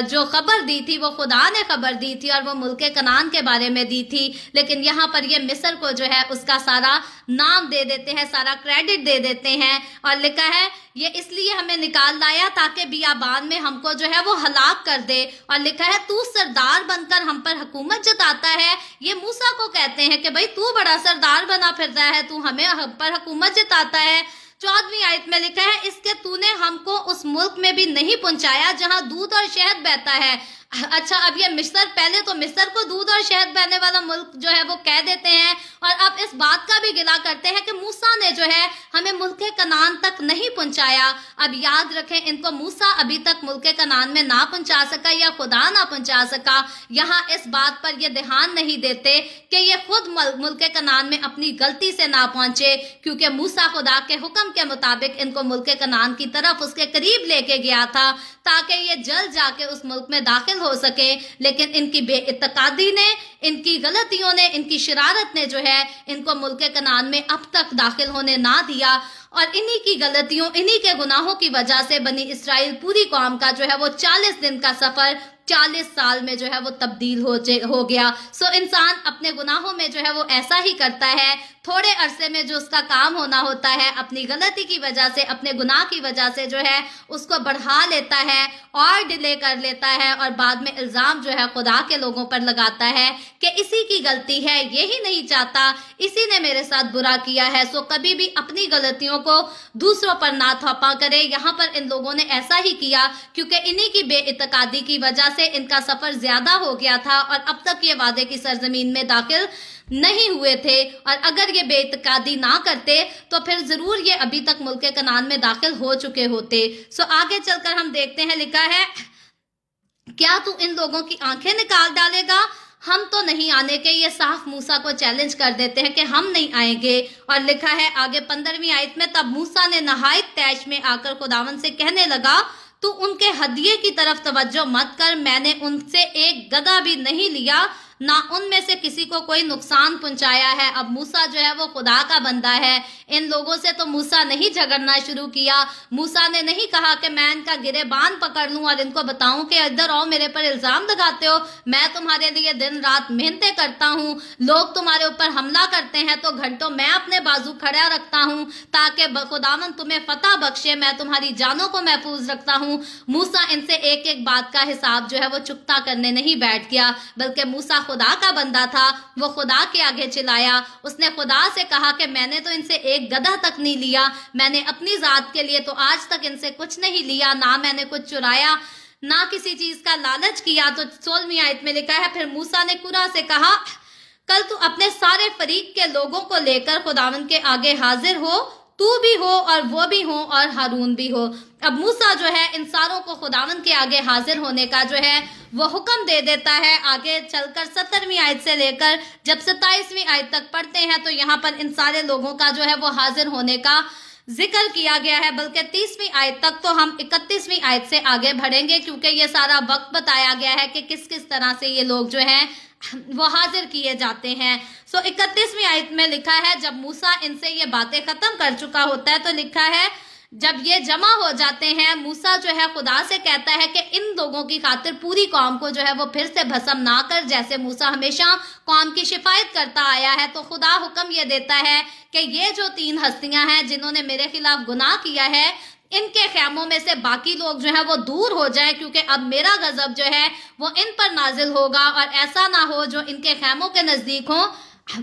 जो खबर दी थी वो खुदा ने खबर दी थी और वो मुल्क कनान के बारे में दी थी। लेकिन यहाँ पर ये मिस्र को जो है उसका सारा नाम दे देते हैं, सारा क्रेडिट दे देते हैं, और लिखा है ये इसलिए हमें निकाल लाया ताकि बियाबान में हमको जो है वो हलाक कर दे। और लिखा है तू सरदार बनकर हम पर हुकूमत जताता है। ये मूसा को कहते हैं कि भाई तू बड़ा सरदार बना फिरता है, तू हमें हम पर हुकूमत जताता है। 14वीं आयत में लिखा है, इसके तूने हमको उस मुल्क में भी नहीं पहुंचाया जहां दूध और शहद बहता है। अच्छा, अब ये मिस्र, पहले तो मिस्र को दूध और शहद बहने वाला मुल्क जो है वो कह देते हैं, और अब इस बात का भी गिला करते हैं कि मूसा ने जो है हमें मुल्क कनान तक नहीं पहुंचाया। अब याद रखें, इनको मूसा अभी तक मुल्क कनान में ना पहुंचा सका या खुदा ना पहुंचा सका। यहाँ इस बात पर ये ध्यान नहीं देते कि ये खुद मुल्क कनान में अपनी गलती से ना पहुंचे, क्योंकि मूसा खुदा के हुक्म के मुताबिक इनको मुल्क कनान की तरफ उसके करीब लेके गया था। تاکہ یہ جلد جا کے اس ملک میں داخل ہو سکے، لیکن ان کی بے اعتقادی نے، ان کی غلطیوں نے، ان کی شرارت نے جو ہے ان کو ملک کنعان میں اب تک داخل ہونے نہ دیا، اور انہی کی غلطیوں، انہی کے گناہوں کی وجہ سے بنی اسرائیل پوری قوم کا جو ہے وہ 40 دن کا سفر 40 سال میں جو ہے وہ تبدیل ہو گیا۔ سو انسان اپنے گناہوں میں جو ہے وہ ایسا ہی کرتا ہے، تھوڑے عرصے میں جو اس کا کام ہونا ہوتا ہے اپنی غلطی کی وجہ سے، اپنے گناہ کی وجہ سے جو ہے اس کو بڑھا لیتا ہے اور ڈیلے کر لیتا ہے، اور بعد میں الزام جو ہے خدا کے لوگوں پر لگاتا ہے کہ اسی کی غلطی ہے، یہی نہیں چاہتا، اسی نے میرے ساتھ برا کیا ہے۔ سو کبھی بھی اپنی غلطیوں کو دوسروں پر نہ تھوپا کرے۔ یہاں پر ان لوگوں نے ایسا ہی کیا کیونکہ انہی کی بے اعتقادی کی وجہ سے ان کا سفر زیادہ ہو گیا تھا اور اب تک یہ وعدے کی سرزمین میں داخل نہیں ہوئے تھے، اور اگر یہ بے اعتقادی نہ کرتے تو پھر ضرور یہ ابھی تک ملک کنعان میں داخل ہو چکے ہوتے۔ سو آگے چل کر ہم دیکھتے ہیں، لکھا ہے کیا تو ان لوگوں کی آنکھیں نکال ڈالے گا؟ ہم تو نہیں آنے کے۔ یہ صاف موسیٰ کو چیلنج کر دیتے ہیں کہ ہم نہیں آئیں گے۔ اور لکھا ہے آگے 15ویں آیت میں، تب موسیٰ نے نہایت طیش میں آ کر خداوند سے کہنے لگا، تو ان کے ہدیے کی طرف توجہ مت کر، میں نے ان سے ایک گدھا بھی نہیں لیا، نہ ان میں سے کسی کو کوئی نقصان پہنچایا ہے۔ اب موسیٰ جو ہے وہ خدا کا بندہ ہے، ان لوگوں سے تو موسیٰ نہیں جھگڑنا شروع کیا۔ موسیٰ نے نہیں کہا کہ میں ان کا گریبان پکڑ لوں اور ان کو بتاؤں کہ ادھر آؤ، میرے پر الزام لگاتے ہو، میں تمہارے لیے دن رات محنتیں کرتا ہوں، لوگ تمہارے اوپر حملہ کرتے ہیں تو گھنٹوں میں اپنے بازو کھڑا رکھتا ہوں تاکہ خداوند تمہیں فتح بخشے، میں تمہاری جانوں کو محفوظ رکھتا ہوں۔ موسیٰ ان سے ایک ایک بات کا حساب جو ہے وہ چکتا کرنے نہیں بیٹھ گیا، بلکہ موسیٰ خدا کا بندہ تھا، وہ خدا کے آگے چلایا۔ اس نے خدا سے کہا کہ میں نے تو ان سے ایک گدھا تک نہیں لیا، میں نے اپنی ذات کے لیے تو آج تک ان سے کچھ نہیں لیا، نہ میں نے کچھ چرایا، نہ کسی چیز کا لالچ کیا۔ تو 16ویں آیت میں لکھا ہے، پھر موسیٰ نے کورح سے کہا، کل تو اپنے سارے فریق کے لوگوں کو لے کر خداوند کے آگے حاضر ہو، تو بھی ہو اور وہ بھی ہو اور ہارون بھی ہو۔ اب موسیٰ جو ہے ان ساروں کو خداوند کے آگے حاضر ہونے کا جو ہے وہ حکم دے دیتا ہے۔ آگے چل کر 17ویں آیت سے لے کر جب 27ویں آیت تک پڑھتے ہیں تو یہاں پر ان سارے لوگوں کا جو ہے وہ حاضر ہونے کا ذکر کیا گیا ہے، بلکہ 30ویں آیت تک، تو ہم 31ویں آیت سے آگے بڑھیں گے کیونکہ یہ سارا وقت بتایا گیا ہے کہ کس کس طرح سے یہ لوگ جو ہیں وہ حاضر کیے جاتے ہیں۔ 31ویں آیت میں لکھا ہے، جب موسیٰ ان سے یہ باتیں ختم کر چکا ہوتا ہے تو لکھا ہے جب یہ جمع ہو جاتے ہیں، موسیٰ جو ہے خدا سے کہتا ہے کہ ان لوگوں کی خاطر پوری قوم کو جو ہے وہ پھر سے بھسم نہ کر، جیسے موسیٰ ہمیشہ قوم کی شفایت کرتا آیا ہے۔ تو خدا حکم یہ دیتا ہے کہ یہ جو 3 ہستیاں ہیں جنہوں نے میرے خلاف گناہ کیا ہے، ان کے خیموں میں سے باقی لوگ جو ہیں وہ دور ہو جائیں، کیونکہ اب میرا غضب جو ہے وہ ان پر نازل ہوگا، اور ایسا نہ ہو جو ان کے خیموں کے نزدیک ہوں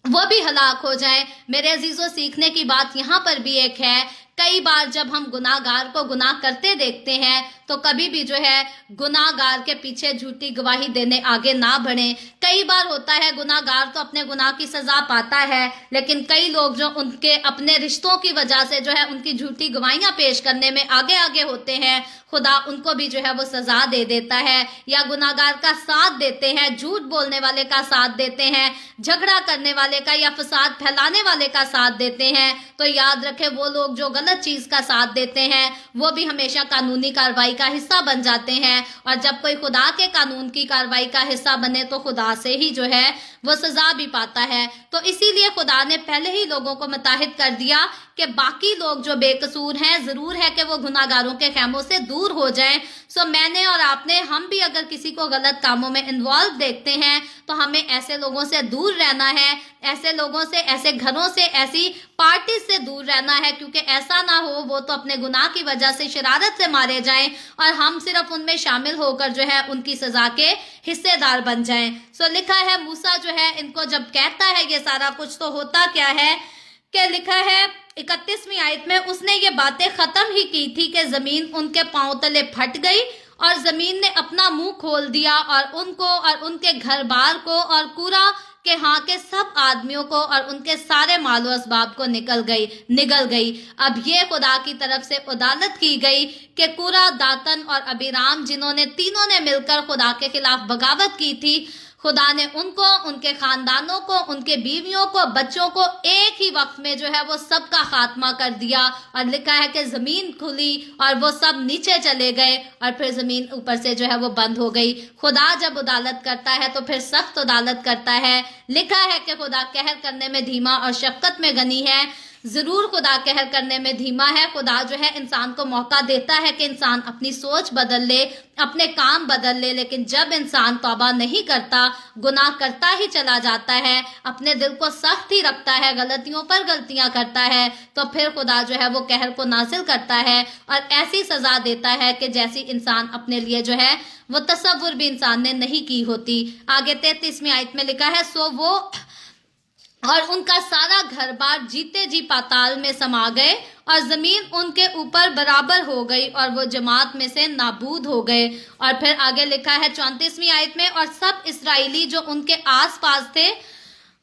وہ بھی ہلاک ہو جائیں۔ میرے عزیزوں، سیکھنے کی بات یہاں پر بھی ایک ہے، کئی بار جب ہم گناہ گار کو گناہ کرتے دیکھتے ہیں تو کبھی بھی جو ہے گناہ گار کے پیچھے جھوٹی گواہی دینے آگے نہ بڑھیں۔ کئی بار ہوتا ہے گناہ گار تو اپنے گناہ کی سزا پاتا ہے، لیکن کئی لوگ جو ان کے اپنے رشتوں کی وجہ سے جو ہے ان کی جھوٹی گواہیاں پیش کرنے میں آگے ہوتے ہیں، خدا ان کو بھی جو ہے وہ سزا دے دیتا ہے، یا گناہ گار کا ساتھ دیتے ہیں، جھوٹ بولنے والے کا ساتھ دیتے ہیں، جھگڑا کرنے والے کا یا فساد پھیلانے والے کا ساتھ دیتے ہیں، تو یاد رکھیں وہ لوگ جو غلط چیز کا ساتھ دیتے ہیں وہ بھی ہمیشہ قانونی کارروائی کا حصہ بن جاتے ہیں، اور جب کوئی خدا کے قانون کی کارروائی کا حصہ بنے تو خدا سے ہی جو ہے وہ سزا بھی پاتا ہے۔ تو اسی لیے خدا نے پہلے ہی لوگوں کو متعہد کر دیا کہ باقی لوگ جو بے قصور ہیں ضرور ہے کہ وہ گناہ گاروں کے خیموں سے دور ہو جائیں۔ سو میں نے اور آپ نے، ہم بھی اگر کسی کو غلط کاموں میں انوالو دیکھتے ہیں تو ہمیں ایسے لوگوں سے دور رہنا ہے، ایسے لوگوں سے، ایسے گھروں سے، ایسی پارٹی سے دور رہنا ہے، کیونکہ ایسا نہ ہو وہ تو اپنے گناہ کی وجہ سے شرارت سے مارے جائیں اور ہم صرف ان میں شامل ہو کر جو ہے ان کی سزا کے حصے دار بن جائیں۔ سو لکھا ہے موسیٰ جو ہے ان کو جب کہتا ہے یہ سارا کچھ، تو ہوتا کیا ہے کہ لکھا ہے 31ویں آیت میں، اس نے یہ باتیں ختم ہی کی تھی کہ زمین ان کے پاؤں تلے پھٹ گئی اور زمین نے اپنا منہ کھول دیا، اور ان کو اور ان کے گھر بار کو اور کورح کہ ہاں کے سب آدمیوں کو اور ان کے سارے مال و اسباب کو نگل گئی۔ اب یہ خدا کی طرف سے عدالت کی گئی کہ کورح، داتن اور ابیرام، جنہوں نے تینوں نے مل کر خدا کے خلاف بغاوت کی تھی، खुदा ने उनको, उनके खानदानों को, उनके बीवियों को, बच्चों को एक ही वक्त में जो है वो सबका खात्मा कर दिया। और लिखा है कि जमीन खुली और वो सब नीचे चले गए और फिर जमीन ऊपर से जो है वो बंद हो गई। खुदा जब अदालत करता है तो फिर सख्त अदालत करता है। लिखा है कि खुदा कहर करने में धीमा और शफकत में गनी है। जरूर खुदा कहर करने में धीमा है। खुदा जो है इंसान को मौका देता है कि इंसान अपनी सोच बदल ले, अपने काम बदल ले, लेकिन जब इंसान तौबा नहीं करता, गुनाह करता ही चला जाता है, अपने दिल को सख्त ही रखता है, गलतियों पर गलतियां करता है, तो फिर खुदा जो है वो कहर को नाजिल करता है और ऐसी सजा देता है कि जैसी इंसान अपने लिए जो है वो तसव्वुर भी इंसान ने नहीं की होती। आगे 33वीं आयत में लिखा है, सो वो और उनका सारा घर बार जीते जी पाताल में समा गए और जमीन उनके ऊपर बराबर हो गई और वो जमात में से नाबूद हो गए। और फिर आगे लिखा है 34वीं आयत में, और सब इस्राएली जो उनके आसपास थे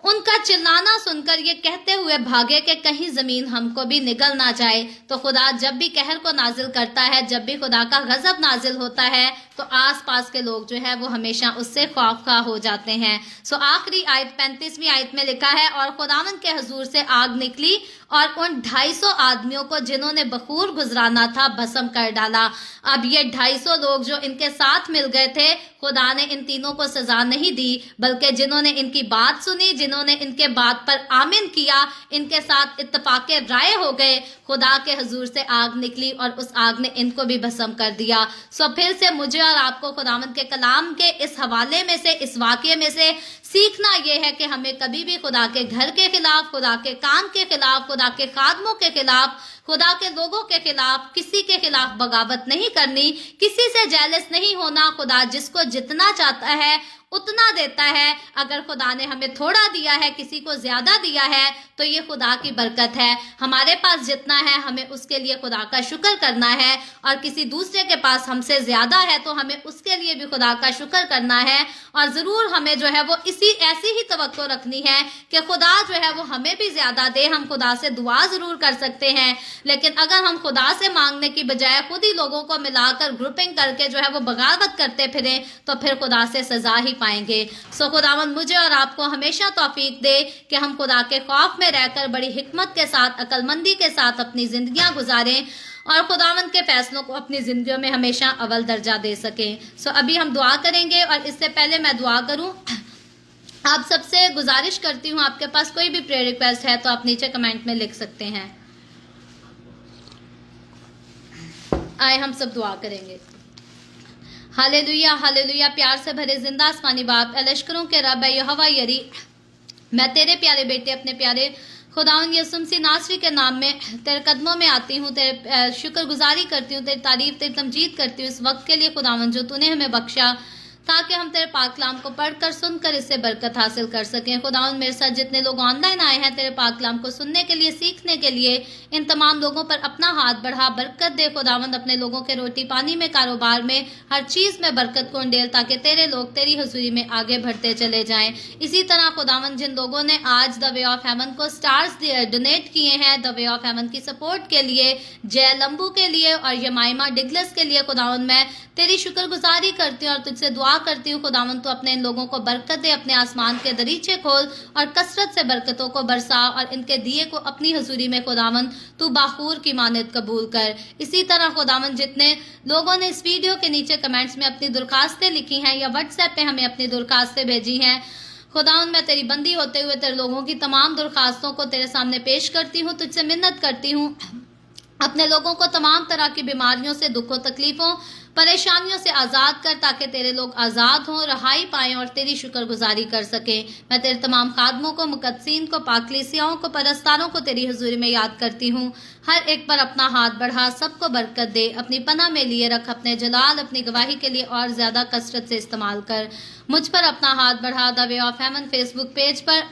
उनका चिल्लाना सुनकर ये कहते हुए भागे कि कहीं जमीन हमको भी निगल ना जाए। तो खुदा जब भी कहर को नाजिल करता है, जब भी खुदा का गजब नाजिल होता है, तो आसपास के लोग जो है वो हमेशा उससे खौफखा हो जाते हैं। सो आखिरी आयत 35वीं आयत में लिखा है, और खुदावंद के हुजूर से आग निकली और उन 250 आदमियों को जिन्होंने बखूर गुजराना था भस्म कर डाला। अब ये 250 लोग जो इनके साथ मिल गए थे, खुदा ने इन तीनों को सजा नहीं दी, बल्कि जिन्होंने इनकी बात सुनी, जिन्होंने इनके बात पर आमीन किया, इनके साथ इत्तफाके राय हो गए, खुदा के हुजूर से आग निकली और उस आग ने इनको भी भस्म कर दिया। सो फिर से मुझे और आपको खुदावंद के कलाम के इस हवाले में से, इस वाक़ये में से सीखना यह है कि हमें कभी भी खुदा के घर के खिलाफ, खुदा के काम के खिलाफ, खुदा के खादमों के खिलाफ, खुदा के लोगों के खिलाफ, किसी के खिलाफ बगावत नहीं करनी, किसी से जेलस नहीं होना। खुदा जिसको जितना चाहता है उतना देता है। अगर खुदा ने हमें थोड़ा दिया है, किसी को ज्यादा दिया है, तो ये खुदा की बरकत है। हमारे पास जितना है हमें उसके लिए खुदा का शुक्र करना है, और किसी दूसरे के पास हमसे ज्यादा है तो हमें उसके लिए भी खुदा का शुक्र करना है। और जरूर हमें जो है वो ऐसी ही तवक्को रखनी है कि खुदा जो है वो हमें भी ज्यादा दे। हम खुदा से दुआ जरूर कर सकते हैं, लेकिन अगर हम खुदा से मांगने की बजाय खुद ही लोगों को मिलाकर ग्रुपिंग करके जो है वो बगावत करते फिरें, तो फिर खुदा से सजा ही पाएंगे। सो खुदावंद मुझे और आपको हमेशा तौफीक दे कि हम खुदा के खौफ में रहकर बड़ी हिकमत के साथ, अक्लमंदी के साथ अपनी जिंदगियां गुजारें और खुदावंद के फैसलों को अपनी जिंदगियों में हमेशा अव्वल दर्जा दे सकें। सो अभी हम दुआ करेंगे, और इससे पहले मैं दुआ करूं, आप सबसे गुजारिश करती हूं, आपके पास कोई भी प्रेयर रिक्वेस्ट है तो आप नीचे कमेंट में लिख सकते हैं। आए हम सब दुआ करेंगे। Hallelujah, hallelujah. प्यार से भरे जिंदा आसमानी बाप, लश्करों के रब यहोवा यरी, मैं तेरे प्यारे बेटे अपने प्यारे खुदावंद यीशु मसीह नासरी के नाम में तेरे कदमों में आती हूँ, तेरे शुक्रगुजारी करती हूँ, तेरी तारीफ, तेरी तमजीद करती हूँ इस वक्त के लिए खुदावंद जो तूने हमें बख्शा, ताकि हम तेरे पाक कलाम को पढ़कर सुनकर इससे बरकत हासिल कर सकें। खुदावंद मेरे साथ जितने लोग ऑनलाइन आए हैं तेरे पाक कलाम को सुनने के लिए, सीखने के लिए, इन तमाम लोगों पर अपना हाथ बढ़ा, बरकत दे खुदावंद। अपने लोगों के रोटी पानी में, कारोबार में, हर चीज़ में बरकत को डेल, ताकि तेरे लोग तेरी हुजूरी में आगे बढ़ते चले जाएं। इसी तरह खुदावंद जिन लोगों ने आज द वे ऑफ हेवन को स्टार्स डोनेट किए हैं, द वे ऑफ हेवन की सपोर्ट के लिए, जय लंबू के लिए और यमाइमा डिगलस के लिए, खुदावंद मैं तेरी शुक्रगुजारी करती हूँ और तुझसे दुआ करती हूँ खुदावंद तू अपने इन लोगों को बरकत दे, अपने आसमान के दरीचे खोल और कसरत से बरकतों को बरसा, और इनके दिए को अपनी हजूरी में खुदावंद तू बाखूर की मानद कबूल कर। इसी तरह खुदावंद जितने लोगों ने इस वीडियो के नीचे कमेंट्स में अपनी दरखास्तें लिखी हैं या व्हाट्सएप पे हमें अपनी दरखास्तें भेजी हैं, खुदावंद मैं तेरी बंदी होते हुए तेरे लोगों की तमाम दरखास्तों को तेरे सामने पेश करती हूँ, तुझसे मिन्नत करती हूँ, अपने लोगों को तमाम तरह की बीमारियों से, दुखों, तकलीफों, परेशानियों से आज़ाद कर, ताकि तेरे लोग आज़ाद हों, रहाई पाएं और तेरी शुक्रगुजारी कर सकें। मैं तेरे तमाम खादमों को, मुकद्दसीन को, पाकलीसियाओं को, परस्तारों को तेरी हुजूरी में याद करती हूँ। हर एक पर अपना हाथ बढ़ा, सबको बरकत दे, अपनी पनाह में लिए रख, अपने जलाल, अपनी गवाही के लिए और ज़्यादा कसरत से इस्तेमाल कर। मुझ पर अपना हाथ बढ़ा, the way of haven Facebook page पर,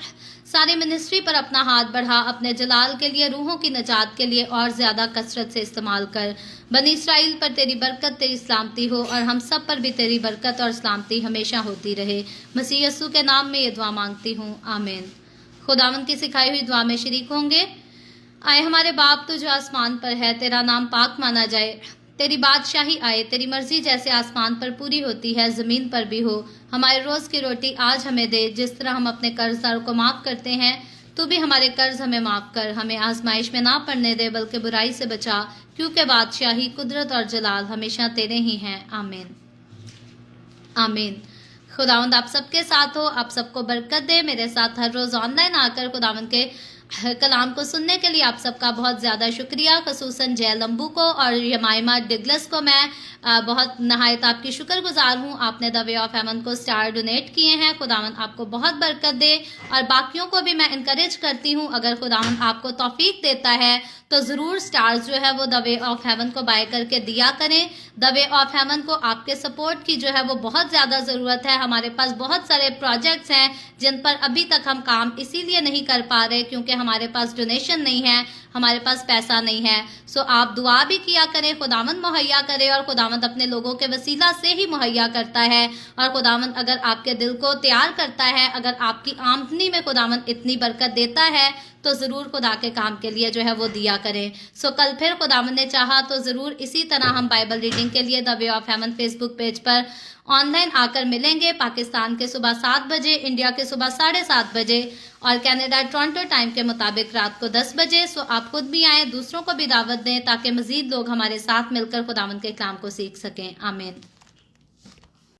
सारी मिनिस्ट्री पर अपना हाथ बढ़ा, अपने जलाल के लिए, रूहों की नजात के लिए और ज़्यादा कसरत से इस्तेमाल कर। बनी इसराइल पर तेरी बरकत, तेरी सलामती हो, और हम सब पर भी तेरी बरकत और सलामती हमेशा होती रहे। मसीह यस्सु के नाम में ये दुआ मांगती हूँ, आमीन। खुदावंद की सिखाई हुई दुआ में शरीक होंगे। आए हमारे बाप तू जो आसमान पर है, तेरा नाम पाक माना जाए, तेरी बादशाही आए, तेरी मर्जी जैसे आसमान पर पूरी होती है ज़मीन पर भी हो। हमारे रोज़ की रोटी आज हमें दे, जिस तरह हम अपने कर्जदारों को माफ़ करते हैं तू भी हमारे कर्ज हमें माफ़ कर। हमें आजमाइश में ना पड़ने दे, बल्कि बुराई से बचा, क्योंकि बादशाही, कुदरत और जलाल हमेशा तेरे ही हैं। आमीन आमीन। खुदावंद आप सबके साथ हो, आप सबको बरकत दे। मेरे साथ हर रोज़ ऑनलाइन आकर खुदावंद के कलाम को सुनने के लिए आप सबका बहुत ज़्यादा शुक्रिया। खसूसन जय लंबू को और यमाइमा डिगलस को मैं बहुत नहायत आपकी शुक्रगुजार हूँ। आपने द वे ऑफ हेवन को स्टार डोनेट किए हैं। खुदावंद आपको बहुत बरकत दे। और बाकियों को भी मैं इनकरेज करती हूँ, अगर खुदावंद आपको तौफीक देता है तो ज़रूर स्टार्स जो है वो द वे ऑफ हेवन को बाय करके दिया करें। द वे ऑफ हेवन को आपके सपोर्ट की जो है वो बहुत ज़्यादा ज़रूरत है। हमारे पास बहुत सारे प्रोजेक्ट्स हैं जिन पर अभी तक हम काम इसीलिए नहीं कर पा रहे क्योंकि हमारे पास डोनेशन नहीं है, हमारे पास पैसा नहीं है। सो आप दुआ भी किया करें, खुदावंद मुहैया करे, और खुदावंद अपने लोगों के वसीला से ही मुहैया करता है। और खुदावंद अगर आपके दिल को तैयार करता है, अगर आपकी आमदनी में खुदावंद इतनी बरकत देता है, तो ज़रूर खुदा के काम के लिए जो है वो दिया करें। सो कल फिर खुदावंद ने चाहा तो ज़रूर इसी तरह हम बाइबल रीडिंग के लिए the way of haven Facebook page पर ऑनलाइन आकर मिलेंगे। पाकिस्तान के सुबह 7 बजे, इंडिया के सुबह 7:30 बजे और कनाडा टोरंटो टाइम के मुताबिक रात को 10 बजे। सो आप खुद भी आएँ, दूसरों को भी दावत दें ताकि मज़ीद लोग हमारे साथ मिलकर खुदावंद के कलाम को सीख सकें। आमीन।